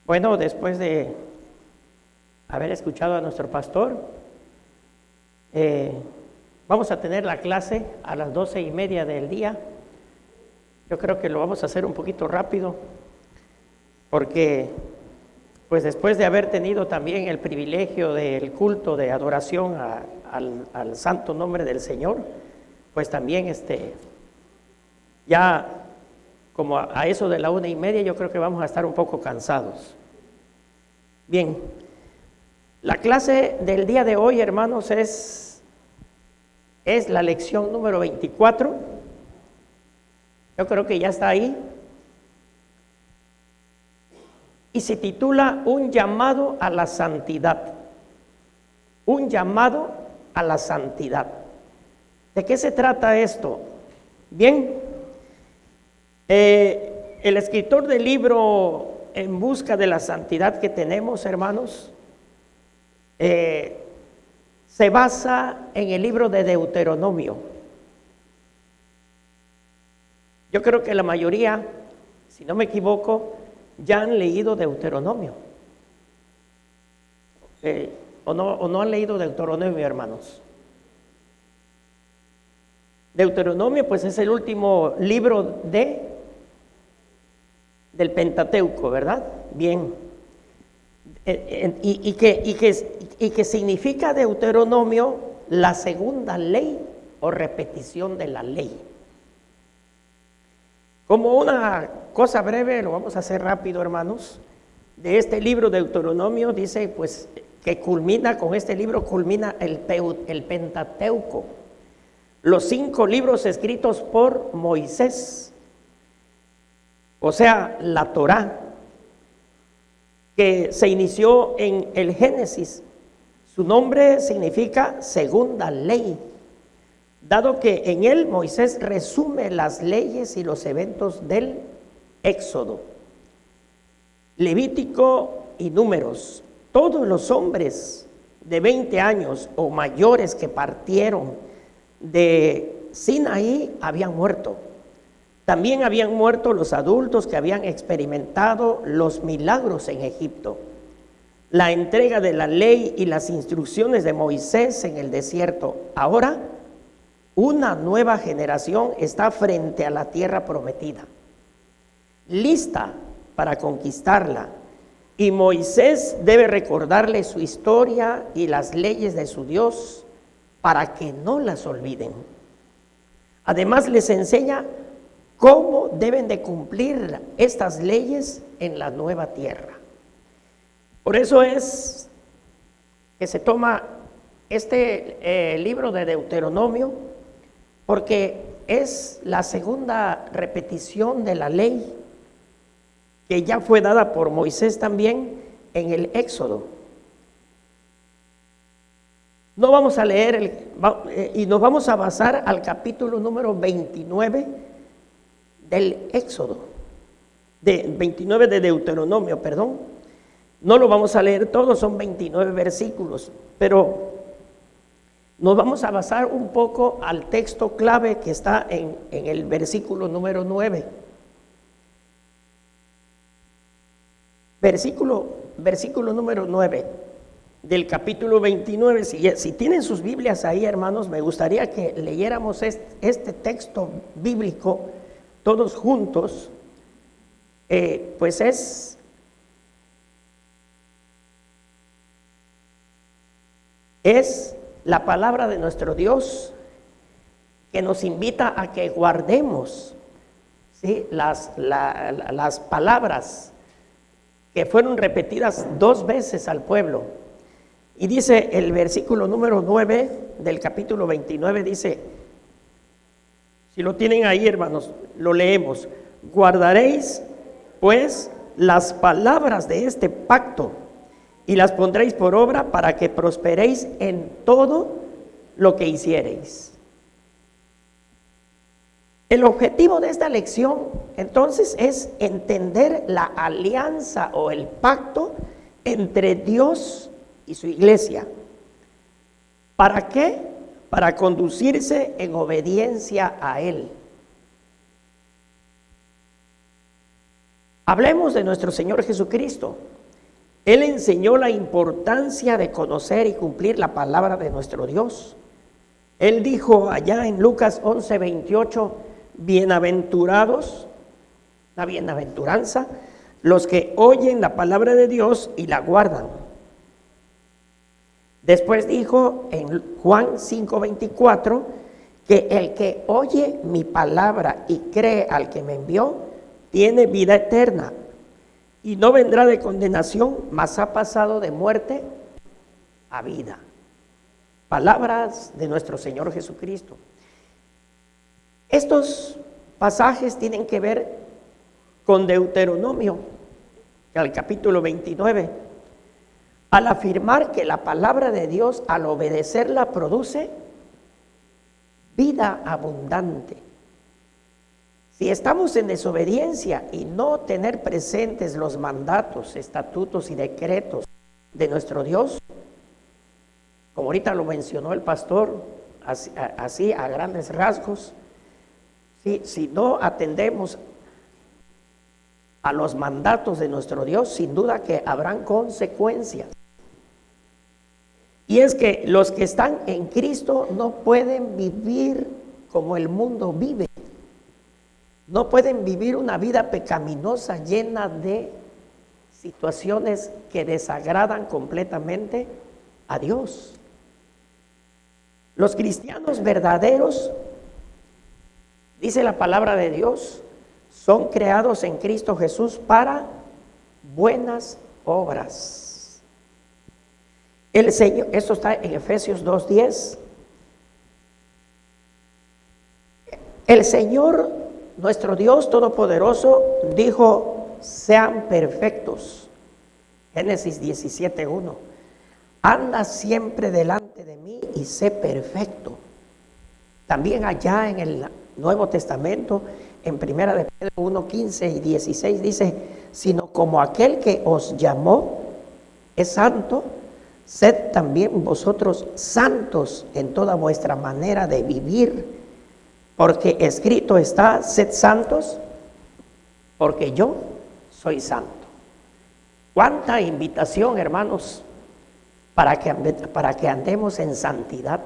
Bueno, después de haber escuchado a nuestro pastor, vamos a tener la clase a las 12:30 del día. Yo creo que lo vamos a hacer un poquito rápido, porque pues después de haber tenido también el privilegio del culto de adoración al santo nombre del Señor, pues también ya como a eso de la 1:30, yo creo que vamos a estar un poco cansados. Bien, la clase del día de hoy, hermanos, es la lección número 24. Yo creo que ya está ahí. Y se titula Un llamado a la santidad. Un llamado a la santidad. ¿De qué se trata esto? Bien, el escritor del libro En busca de la santidad que tenemos, hermanos, se basa en el libro de Deuteronomio. Yo creo que la mayoría, si no me equivoco, ya han leído Deuteronomio. ¿O no han leído Deuteronomio, hermanos? Deuteronomio, pues, es el último libro del Pentateuco, ¿verdad? Bien. Y que significa Deuteronomio la segunda ley o repetición de la ley. Como una cosa breve, lo vamos a hacer rápido, hermanos, de este libro de Deuteronomio, dice pues que con este libro culmina el Pentateuco, los 5 libros escritos por Moisés, o sea, la Torá, que se inició en el Génesis. Su nombre significa segunda ley, dado que en él Moisés resume las leyes y los eventos del Éxodo, Levítico y Números. Todos los hombres de 20 años o mayores que partieron de Sinaí habían muerto. También habían muerto los adultos que habían experimentado los milagros en Egipto. La entrega de la ley y las instrucciones de Moisés en el desierto. Ahora, una nueva generación está frente a la tierra prometida, lista para conquistarla. Y Moisés debe recordarle su historia y las leyes de su Dios para que no las olviden. Además, les enseña cómo deben de cumplir estas leyes en la nueva tierra. Por eso es que se toma este libro de Deuteronomio, porque es la segunda repetición de la ley que ya fue dada por Moisés también en el Éxodo. No vamos a leer y nos vamos a basar al capítulo número 29 del Éxodo, 29 de Deuteronomio, perdón. No lo vamos a leer todo, son 29 versículos, pero nos vamos a basar un poco al texto clave que está en el versículo número 9. Versículo número 9 del capítulo 29. Si tienen sus Biblias ahí, hermanos, me gustaría que leyéramos este texto bíblico todos juntos. Pues es la palabra de nuestro Dios que nos invita a que guardemos, ¿sí?, las palabras que fueron repetidas 2 veces al pueblo. Y dice el versículo número 9 del capítulo 29, dice, si lo tienen ahí, hermanos, lo leemos. Guardaréis pues las palabras de este pacto y las pondréis por obra para que prosperéis en todo lo que hiciereis. El objetivo de esta lección, entonces, es entender la alianza o el pacto entre Dios y su iglesia. ¿Para qué? Para conducirse en obediencia a Él. Hablemos de nuestro Señor Jesucristo. Él enseñó la importancia de conocer y cumplir la palabra de nuestro Dios. Él dijo allá en Lucas 11:28, bienaventurados, la bienaventuranza, los que oyen la palabra de Dios y la guardan. Después dijo en Juan 5:24, que el que oye mi palabra y cree al que me envió, tiene vida eterna y no vendrá de condenación, mas ha pasado de muerte a vida. Palabras de nuestro Señor Jesucristo. Estos pasajes tienen que ver con Deuteronomio, el capítulo 29, al afirmar que la palabra de Dios, al obedecerla, produce vida abundante. Si estamos en desobediencia y no tener presentes los mandatos, estatutos y decretos de nuestro Dios, como ahorita lo mencionó el pastor, así a grandes rasgos, si no atendemos a los mandatos de nuestro Dios, sin duda que habrán consecuencias. Y es que los que están en Cristo no pueden vivir como el mundo vive. No pueden vivir una vida pecaminosa llena de situaciones que desagradan completamente a Dios. Los cristianos verdaderos, dice la palabra de Dios, son creados en Cristo Jesús para buenas obras. El Señor, esto está en Efesios 2:10. El Señor, nuestro Dios Todopoderoso, dijo, sean perfectos. Génesis 17:1. Anda siempre delante de mí y sé perfecto. También allá en el Nuevo Testamento, en Primera de Pedro 1:15 y 16 dice, sino como aquel que os llamó es santo, sed también vosotros santos en toda vuestra manera de vivir, porque escrito está, sed santos, porque yo soy santo. Cuánta invitación, hermanos, para que andemos en santidad.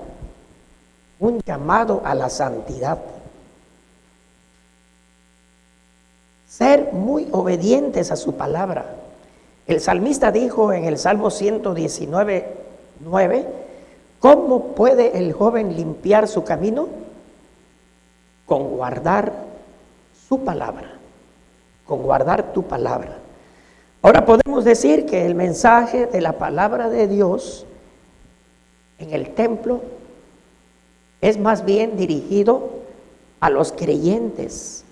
Un llamado a la santidad. Ser muy obedientes a su palabra. El salmista dijo en el Salmo 119:9, ¿cómo puede el joven limpiar su camino? Con guardar su palabra, con guardar tu palabra. Ahora podemos decir que el mensaje de la palabra de Dios en el templo es más bien dirigido a los creyentes,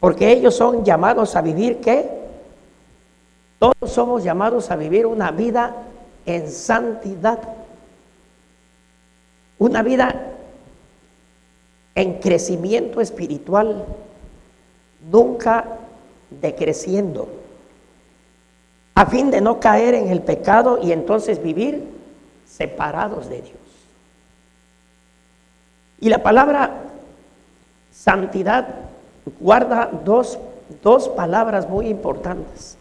porque ellos son llamados a vivir, ¿qué? Todos somos llamados a vivir una vida en santidad, una vida en crecimiento espiritual, nunca decreciendo, a fin de no caer en el pecado y entonces vivir separados de Dios. Y la palabra santidad guarda dos palabras muy importantes.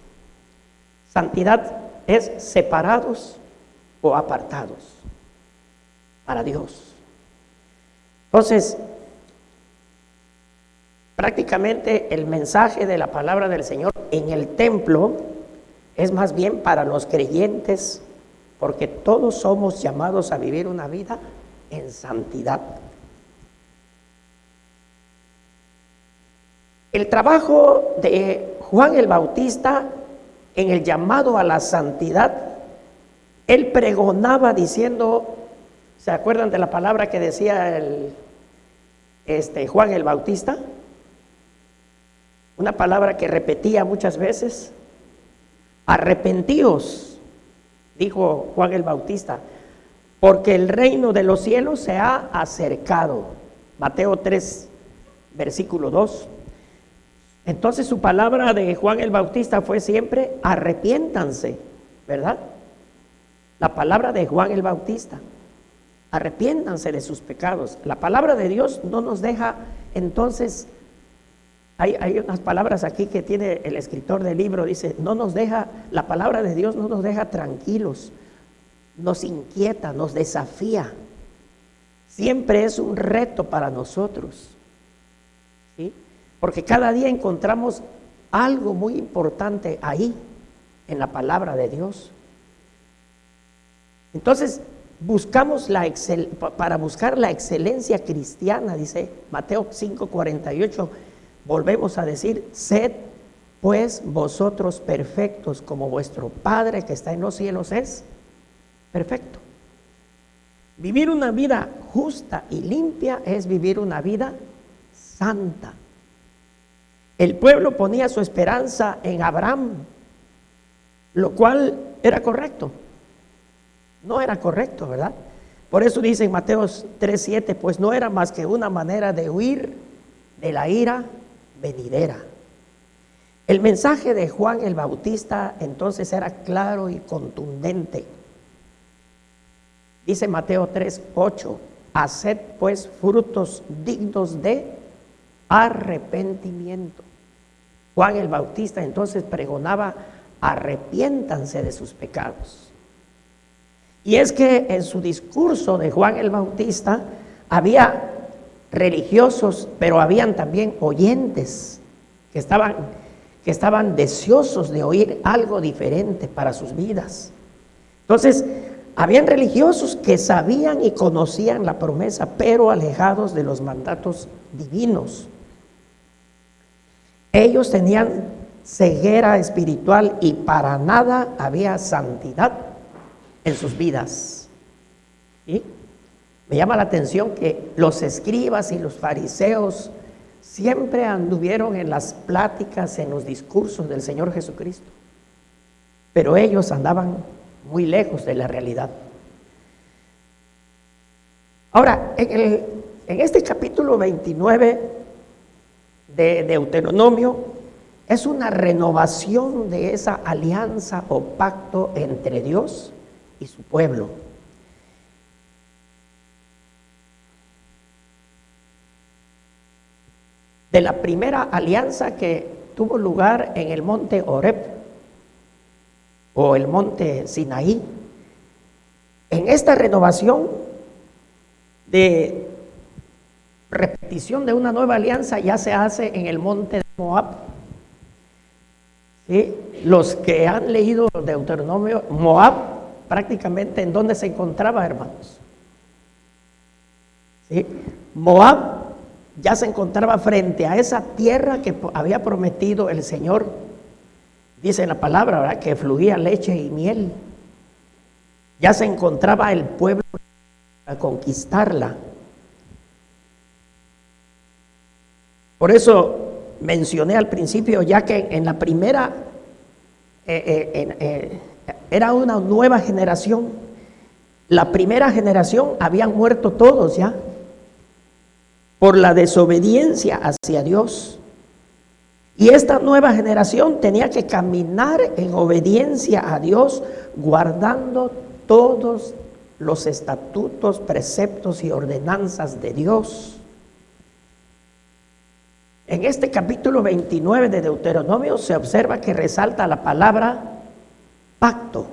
Santidad es separados o apartados para Dios. Entonces, prácticamente el mensaje de la palabra del Señor en el templo es más bien para los creyentes, porque todos somos llamados a vivir una vida en santidad. El trabajo de Juan el Bautista en el llamado a la santidad, él pregonaba diciendo, ¿se acuerdan de la palabra que decía Juan el Bautista? Una palabra que repetía muchas veces. Arrepentíos, dijo Juan el Bautista, porque el reino de los cielos se ha acercado. Mateo 3, versículo 2. Entonces su palabra de Juan el Bautista fue siempre arrepiéntanse, ¿verdad? La palabra de Juan el Bautista, arrepiéntanse de sus pecados. La palabra de Dios no nos deja entonces Hay unas palabras aquí que tiene el escritor del libro, dice, no nos deja, la palabra de Dios no nos deja tranquilos, nos inquieta, nos desafía. Siempre es un reto para nosotros, ¿sí? Porque cada día encontramos algo muy importante ahí, en la palabra de Dios. Entonces, para buscar la excelencia cristiana, dice Mateo 5:48, volvemos a decir, sed pues vosotros perfectos como vuestro Padre que está en los cielos es perfecto. Vivir una vida justa y limpia es vivir una vida santa. El pueblo ponía su esperanza en Abraham, lo cual era correcto. No era correcto, ¿verdad? Por eso dice en Mateo 3:7, pues no era más que una manera de huir de la ira venidera. El mensaje de Juan el Bautista entonces era claro y contundente. Dice Mateo 3:8, haced pues frutos dignos de arrepentimiento. Juan el Bautista entonces pregonaba, arrepiéntanse de sus pecados. Y es que en su discurso de Juan el Bautista había religiosos, pero habían también oyentes que estaban deseosos de oír algo diferente para sus vidas. Entonces, habían religiosos que sabían y conocían la promesa, pero alejados de los mandatos divinos. Ellos tenían ceguera espiritual y para nada había santidad en sus vidas. ¿Sí? Me llama la atención que los escribas y los fariseos siempre anduvieron en las pláticas, en los discursos del Señor Jesucristo, pero ellos andaban muy lejos de la realidad. Ahora, en este capítulo 29 de Deuteronomio es una renovación de esa alianza o pacto entre Dios y su pueblo. De la primera alianza que tuvo lugar en el monte Horeb o el monte Sinaí, en esta renovación de repetición de una nueva alianza ya se hace en el monte de Moab. ¿Sí? Los que han leído Deuteronomio, Moab prácticamente en donde se encontraba, hermanos. ¿Sí? Moab ya se encontraba frente a esa tierra que había prometido el Señor. Dice en la palabra, ¿verdad?, que fluía leche y miel. Ya se encontraba el pueblo a conquistarla. Por eso mencioné al principio, ya que en la primera era una nueva generación. La primera generación habían muerto todos ya por la desobediencia hacia Dios. Y esta nueva generación tenía que caminar en obediencia a Dios, guardando todos los estatutos, preceptos y ordenanzas de Dios. En este capítulo 29 de Deuteronomio se observa que resalta la palabra pacto.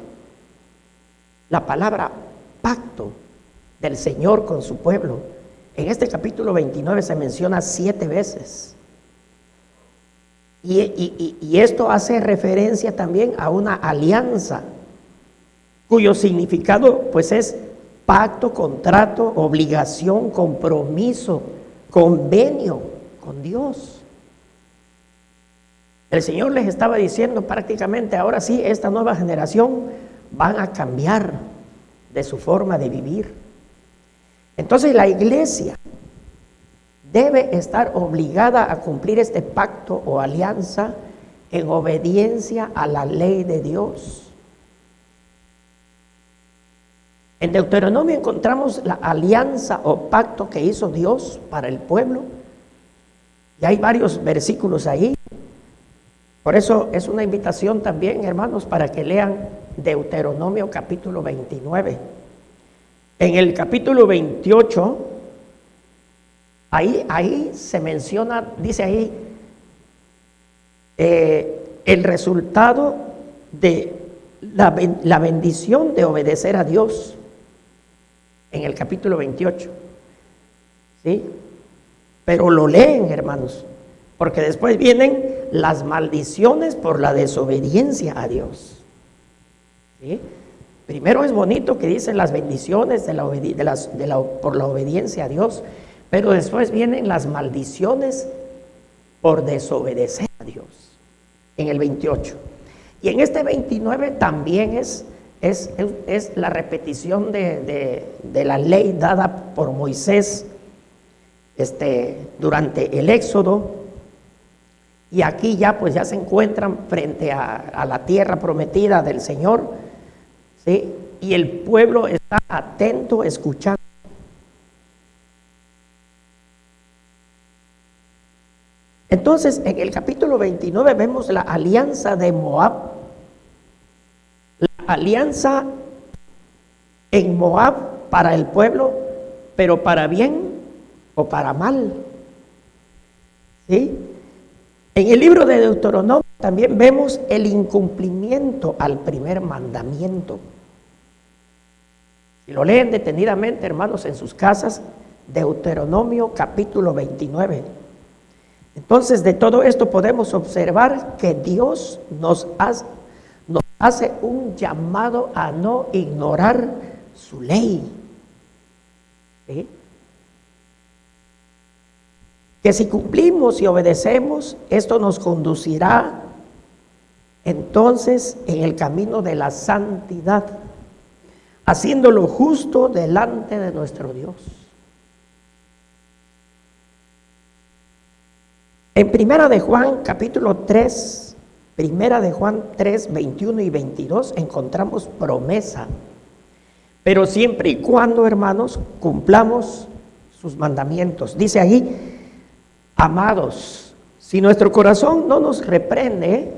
La palabra pacto del Señor con su pueblo. En este capítulo 29 se menciona 7 veces. Y esto hace referencia también a una alianza, cuyo significado pues es pacto, contrato, obligación, compromiso, convenio con Dios. El Señor les estaba diciendo prácticamente, ahora sí, esta nueva generación van a cambiar de su forma de vivir. Entonces la iglesia debe estar obligada a cumplir este pacto o alianza en obediencia a la ley de Dios. En Deuteronomio encontramos la alianza o pacto que hizo Dios para el pueblo. Y hay varios versículos ahí. Por eso es una invitación también, hermanos, para que lean Deuteronomio capítulo 29. En el capítulo 28, ahí se menciona, dice ahí, el resultado de la bendición de obedecer a Dios en el capítulo 28. ¿Sí? Pero lo leen, hermanos, porque después vienen las maldiciones por la desobediencia a Dios. ¿Sí? Primero es bonito que dicen las bendiciones por la obediencia a Dios, pero después vienen las maldiciones por desobedecer a Dios, en el 28. Y en este 29 también es la repetición de la ley dada por Moisés durante el Éxodo. Y aquí ya pues ya se encuentran frente a la tierra prometida del Señor, ¿sí? Y el pueblo está atento, escuchando. Entonces, en el capítulo 29 vemos la alianza de Moab, la alianza en Moab para el pueblo, pero para bien o para mal. ¿Sí? En el libro de Deuteronomio también vemos el incumplimiento al primer mandamiento. Si lo leen detenidamente, hermanos, en sus casas, Deuteronomio capítulo 29. Entonces, de todo esto podemos observar que Dios nos hace un llamado a no ignorar su ley. ¿Sí? Que si cumplimos y obedecemos, esto nos conducirá entonces en el camino de la santidad, haciendo lo justo delante de nuestro Dios. En Primera de Juan capítulo 3, Primera de Juan 3, 21 y 22 encontramos promesa, pero siempre y cuando, hermanos, cumplamos sus mandamientos. Dice ahí: amados, si nuestro corazón no nos reprende,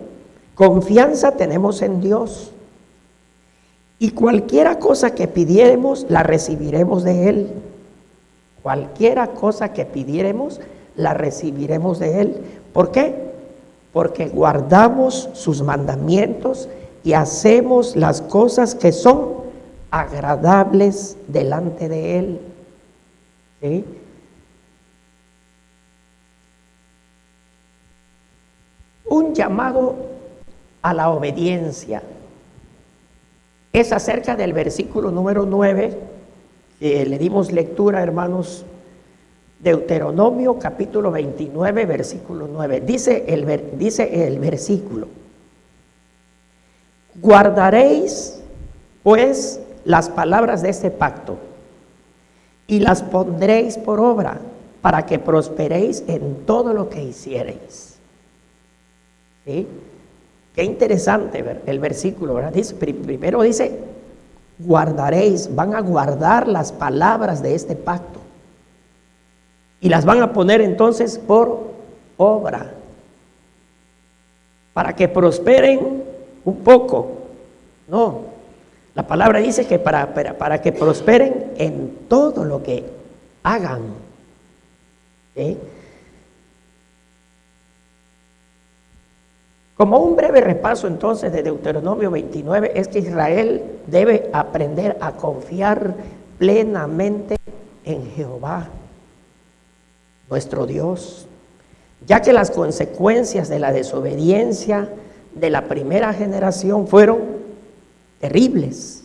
confianza tenemos en Dios, y cualquiera cosa que pidiéremos, la recibiremos de Él. Cualquiera cosa que pidiéremos, la recibiremos de Él. ¿Por qué? Porque guardamos sus mandamientos y hacemos las cosas que son agradables delante de Él. ¿Sí? Un llamado a la obediencia es acerca del versículo número 9, que le dimos lectura, hermanos. Deuteronomio capítulo 29, versículo 9. Dice el versículo: guardaréis pues las palabras de este pacto y las pondréis por obra, para que prosperéis en todo lo que hiciereis. ¿Sí? Qué interesante el versículo, ¿verdad? Primero dice: guardaréis, van a guardar las palabras de este pacto y las van a poner entonces por obra, para que prosperen un poco. No, la palabra dice que para que prosperen en todo lo que hagan. ¿Sí? Como un breve repaso entonces de Deuteronomio 29, es que Israel debe aprender a confiar plenamente en Jehová, nuestro Dios, ya que las consecuencias de la desobediencia de la primera generación fueron terribles.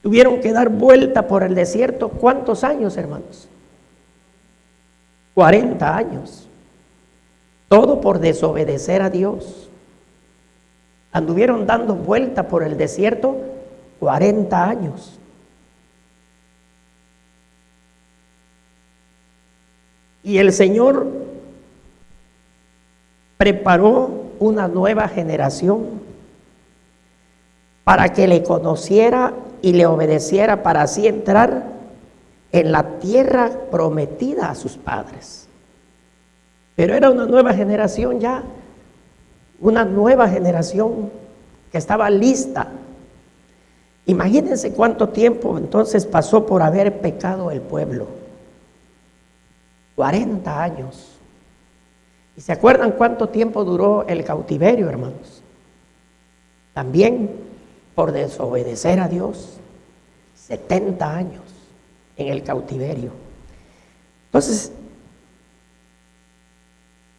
Tuvieron que dar vuelta por el desierto. ¿Cuántos años, hermanos? 40 años. Todo por desobedecer a Dios. Anduvieron dando vuelta por el desierto 40 años. Y el Señor preparó una nueva generación para que le conociera y le obedeciera, para así entrar en la tierra prometida a sus padres. Pero era una nueva generación ya, una nueva generación que estaba lista. Imagínense cuánto tiempo entonces pasó por haber pecado el pueblo. 40 años. ¿Y se acuerdan cuánto tiempo duró el cautiverio, hermanos? También por desobedecer a Dios, 70 años en el cautiverio. Entonces,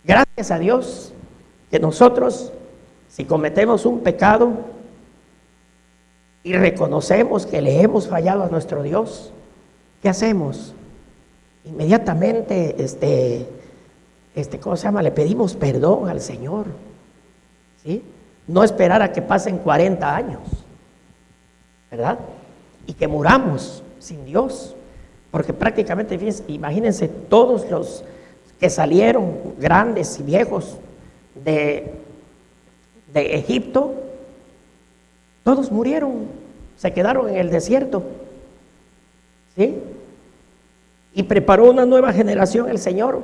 gracias a Dios que nosotros, si cometemos un pecado y reconocemos que le hemos fallado a nuestro Dios, ¿qué hacemos? Inmediatamente, ¿cómo se llama? Le pedimos perdón al Señor, ¿sí? No esperar a que pasen 40 años, ¿verdad? Y que muramos sin Dios, porque prácticamente, fíjense, imagínense, todos los que salieron grandes y viejos de Egipto, todos murieron, se quedaron en el desierto, ¿sí? Y preparó una nueva generación el Señor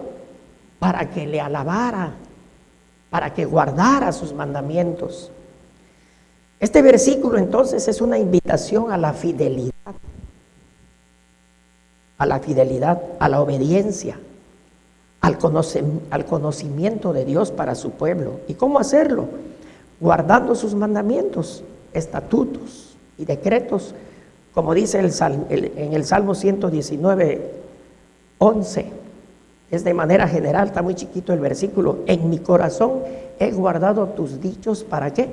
para que le alabara, para que guardara sus mandamientos. Este versículo entonces es una invitación a la fidelidad, a la obediencia, al conocimiento de Dios para su pueblo. ¿Y cómo hacerlo? Guardando sus mandamientos, estatutos y decretos, como dice en el Salmo 119, 11. Es de manera general, está muy chiquito el versículo. En mi corazón he guardado tus dichos, ¿para qué?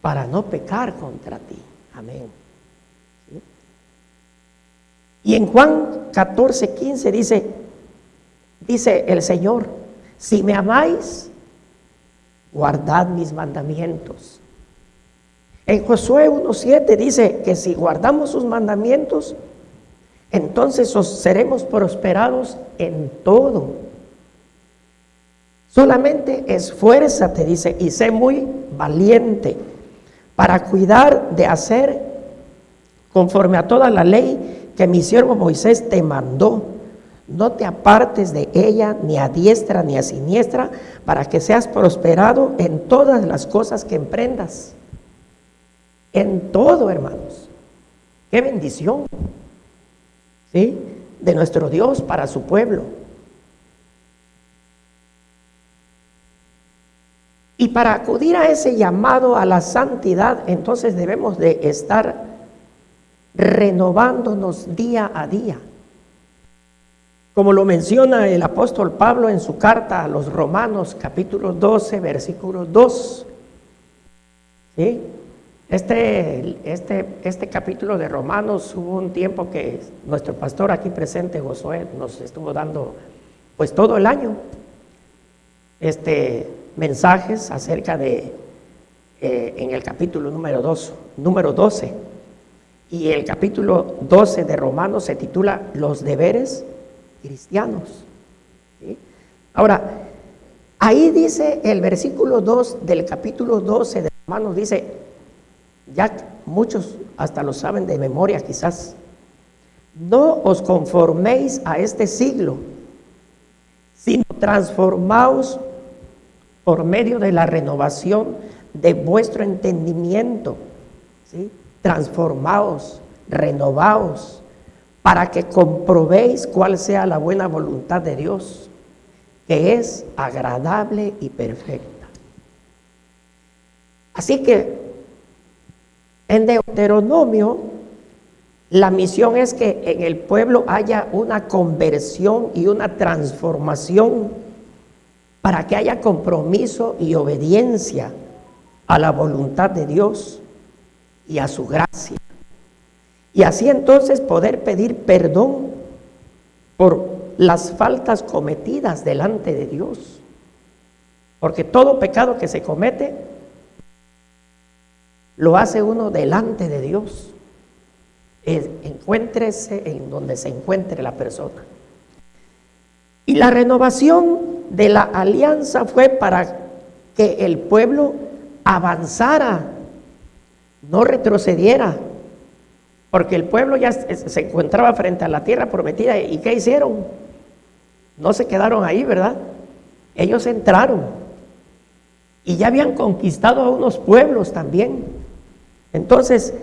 Para no pecar contra ti. Amén. ¿Sí? Y en Juan 14, 15 dice el Señor: si me amáis, guardad mis mandamientos. En Josué 1:7 dice que si guardamos sus mandamientos, entonces seremos prosperados en todo. Solamente esfuérzate, dice, y sé muy valiente para cuidar de hacer conforme a toda la ley que mi siervo Moisés te mandó. No te apartes de ella ni a diestra ni a siniestra, para que seas prosperado en todas las cosas que emprendas. En todo, hermanos. ¡Qué bendición! ¿Sí? De nuestro Dios para su pueblo. Y para acudir a ese llamado a la santidad, entonces debemos de estar renovándonos día a día. Como lo menciona el apóstol Pablo en su carta a los Romanos, capítulo 12, versículo 2. ¿Sí? Este capítulo de Romanos, hubo un tiempo que nuestro pastor aquí presente, Josué, nos estuvo dando pues todo el año mensajes acerca de en el capítulo número 12, y el capítulo 12 de Romanos se titula Los deberes cristianos. ¿Sí? Ahora, ahí dice el versículo 2 del capítulo 12 de Romanos, dice, ya muchos hasta lo saben de memoria quizás: no os conforméis a este siglo, sino transformaos por medio de la renovación de vuestro entendimiento. ¿Sí? Transformaos, renovaos, para que comprobéis cuál sea la buena voluntad de Dios, que es agradable y perfecta. Así que en Deuteronomio, la misión es que en el pueblo haya una conversión y una transformación, para que haya compromiso y obediencia a la voluntad de Dios y a su gracia. Y así entonces poder pedir perdón por las faltas cometidas delante de Dios. Porque todo pecado que se comete lo hace uno delante de Dios. Encuéntrese en donde se encuentre la persona. Y la renovación de la alianza fue para que el pueblo avanzara, no retrocediera, porque el pueblo ya se encontraba frente a la tierra prometida. ¿Y qué hicieron? No se quedaron ahí, ¿verdad? Ellos entraron y ya habían conquistado a unos pueblos también. Entonces,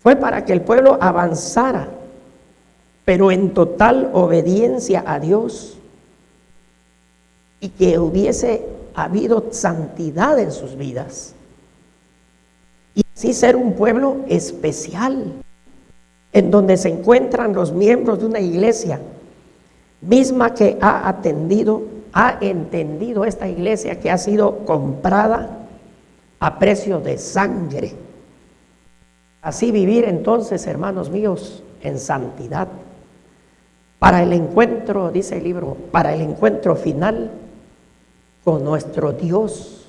fue para que el pueblo avanzara pero en total obediencia a Dios, y que hubiese habido santidad en sus vidas, y así ser un pueblo especial, en donde se encuentran los miembros de una iglesia misma que ha entendido esta iglesia que ha sido comprada a precio de sangre. Así vivir entonces, hermanos míos, en santidad, para el encuentro, dice el libro, para el encuentro final con nuestro Dios,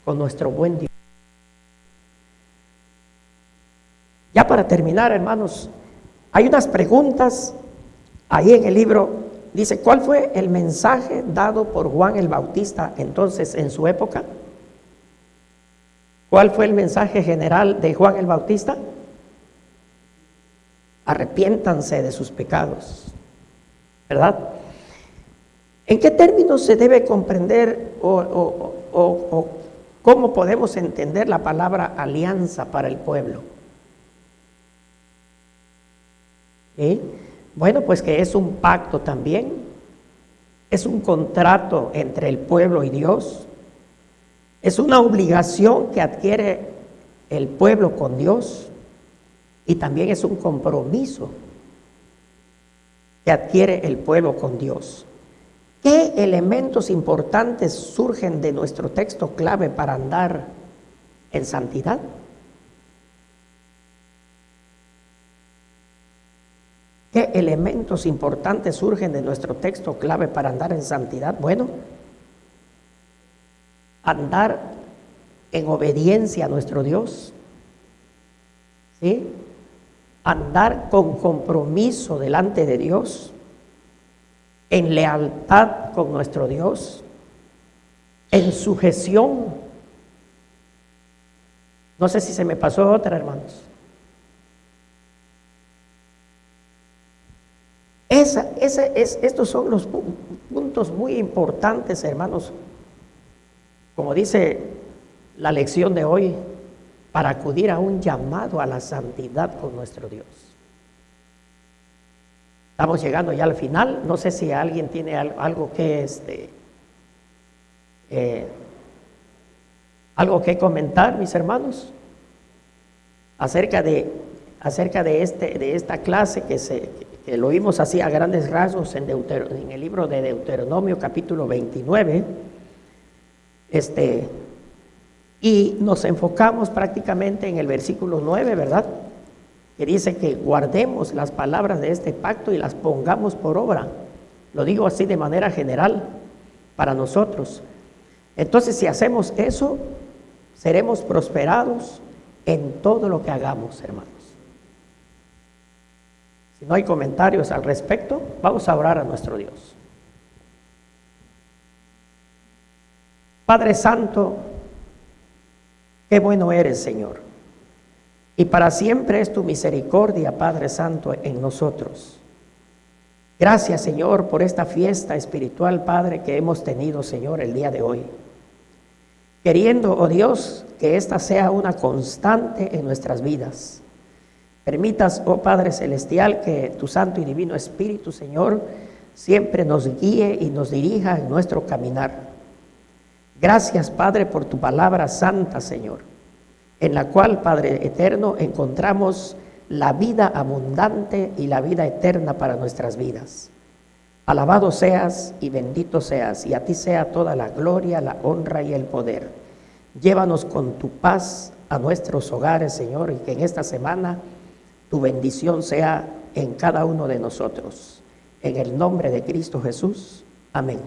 con nuestro buen Dios. Ya para terminar, hermanos, hay unas preguntas ahí en el libro. Dice, ¿cuál fue el mensaje dado por Juan el Bautista entonces en su época? ¿Cuál fue el mensaje general de Juan el Bautista? Arrepiéntanse de sus pecados, ¿verdad? ¿En qué términos se debe comprender o cómo podemos entender la palabra alianza para el pueblo? ¿Sí? Bueno, pues que es un pacto también, es un contrato entre el pueblo y Dios, es una obligación que adquiere el pueblo con Dios, y también es un compromiso que adquiere el pueblo con Dios. ¿Qué elementos importantes surgen de nuestro texto clave para andar en santidad? ¿Qué elementos importantes surgen de nuestro texto clave para andar en santidad? Bueno, andar en obediencia a nuestro Dios, ¿sí? Andar con compromiso delante de Dios, en lealtad con nuestro Dios, en sujeción. No sé si se me pasó otra, hermanos. Estos son los puntos muy importantes, hermanos, como dice la lección de hoy, para acudir a un llamado a la santidad con nuestro Dios. Estamos llegando ya al final. No sé si alguien tiene algo que comentar, mis hermanos, acerca de esta clase que lo vimos así a grandes rasgos en el libro de Deuteronomio capítulo 29. Y nos enfocamos prácticamente en el versículo 9, ¿verdad? Que dice que guardemos las palabras de este pacto y las pongamos por obra. Lo digo así de manera general para nosotros. Entonces, si hacemos eso, seremos prosperados en todo lo que hagamos, hermanos. Si no hay comentarios al respecto, vamos a orar a nuestro Dios. Padre Santo, qué bueno eres, Señor, y para siempre es tu misericordia, Padre Santo, en nosotros. Gracias, Señor, por esta fiesta espiritual, Padre, que hemos tenido, Señor, el día de hoy. Queriendo, oh Dios, que esta sea una constante en nuestras vidas. Permitas, oh Padre Celestial, que tu Santo y Divino Espíritu, Señor, siempre nos guíe y nos dirija en nuestro caminar. Gracias, Padre, por tu palabra santa, Señor, en la cual, Padre eterno, encontramos la vida abundante y la vida eterna para nuestras vidas. Alabado seas y bendito seas, y a ti sea toda la gloria, la honra y el poder. Llévanos con tu paz a nuestros hogares, Señor, y que en esta semana tu bendición sea en cada uno de nosotros. En el nombre de Cristo Jesús. Amén.